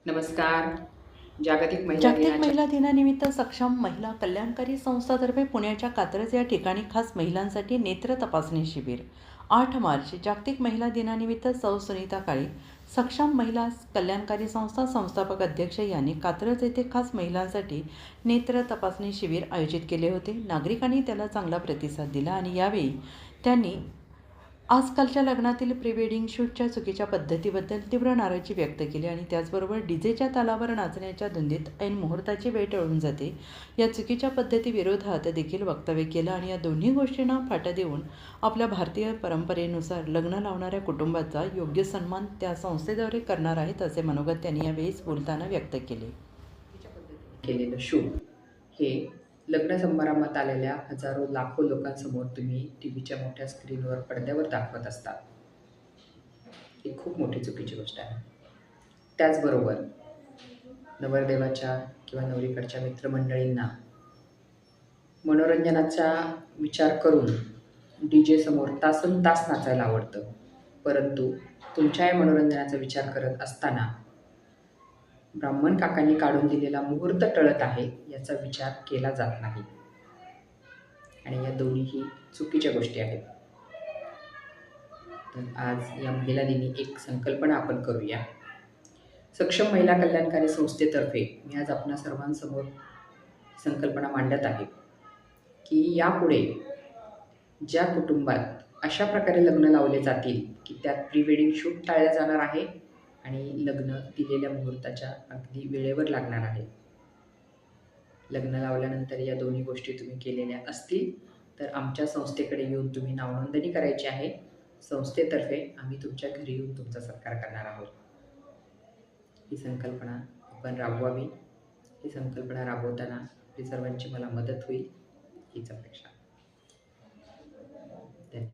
नमस्कार. जागतिक महिला जागतिक दिनाच्या महिला दिनानिमित्त सक्षम महिला कल्याणकारी संस्थातर्फे पुण्याच्या कात्रज या ठिकाणी खास महिलांसाठी नेत्र तपासणी शिबिर. 8 मार्च जागतिक महिला दिनानिमित्त सौ सुनीता काळे, सक्षम महिला कल्याणकारी संस्था संस्थापक अध्यक्ष यांनी कात्रज येथे खास महिलांसाठी नेत्र तपासणी शिबिर आयोजित केले होते. नागरिकांनी त्याला चांगला प्रतिसाद दिला आणि यावेळी त्यांनी आजकालच्या लग्नातील प्री वेडिंग शूटच्या चुकीच्या पद्धतीबद्दल तीव्र नाराजी व्यक्त केली आणि त्याचबरोबर डीजेच्या तालावर नाचण्याच्या धुंदीत ऐन मुहूर्ताची वेळ टळून जाते या चुकीच्या पद्धतीविरोधात देखील वक्तव्य केलं आणि या दोन्ही गोष्टींना फाटा देऊन आपल्या भारतीय परंपरेनुसार लग्न लावणाऱ्या कुटुंबाचा योग्य सन्मान त्या संस्थेद्वारे करणार आहेत असे मनोगत त्यांनी यावेळी बोलताना व्यक्त केले. केलेलं शूट हे लग्न समारंभात आलेल्या हजारो लाखो लोकांसमोर तुम्ही टीव्हीच्या मोठ्या स्क्रीनवर पडद्यावर दाखवत असता. ही खूप मोठी चुकीची गोष्ट आहे. त्याचबरोबर नवरदेवाच्या किंवा नवरीकडच्या मित्रमंडळींना मनोरंजनाचा विचार करून डीजे समोर तासनतास नाचायला आवडतं. परंतु तुमच्या या मनोरंजनाचा विचार करत असताना ब्राह्मण काकांनी काढून दिलेला मुहूर्त टळत आहे याचा विचार केला जात नाही आणि या दोन्हीही चुकीच्या गोष्टी आहेत. तर आज या महिला दिनी एक संकल्पना आपण करूया. सक्षम महिला कल्याणकारी संस्थेतर्फे मी आज आपणा सर्वांसमोर संकल्पना मांडत आहे की यापुढे ज्या कुटुंबात अशा प्रकारे लग्न लावले जातील की त्यात प्री वेडिंग शूट टाळलं जाणार आहे आणि लग्न दिलेल्या मुहूर्ताच्या अगदी वेळेवर लागणार आहे. लग्न लावल्यानंतर या दोन्ही गोष्टी तुम्ही केलेल्या असतील तर आमच्या संस्थेकडे येऊन तुम्ही नावनोंदणी करायची आहे. संस्थेतर्फे आम्ही तुमच्या घरी येऊन तुमचा सत्कार करणार आहोत. ही संकल्पना आपण राबवावी. ही संकल्पना राबवताना आपली सर्वांची मला मदत होईल हीच अपेक्षा.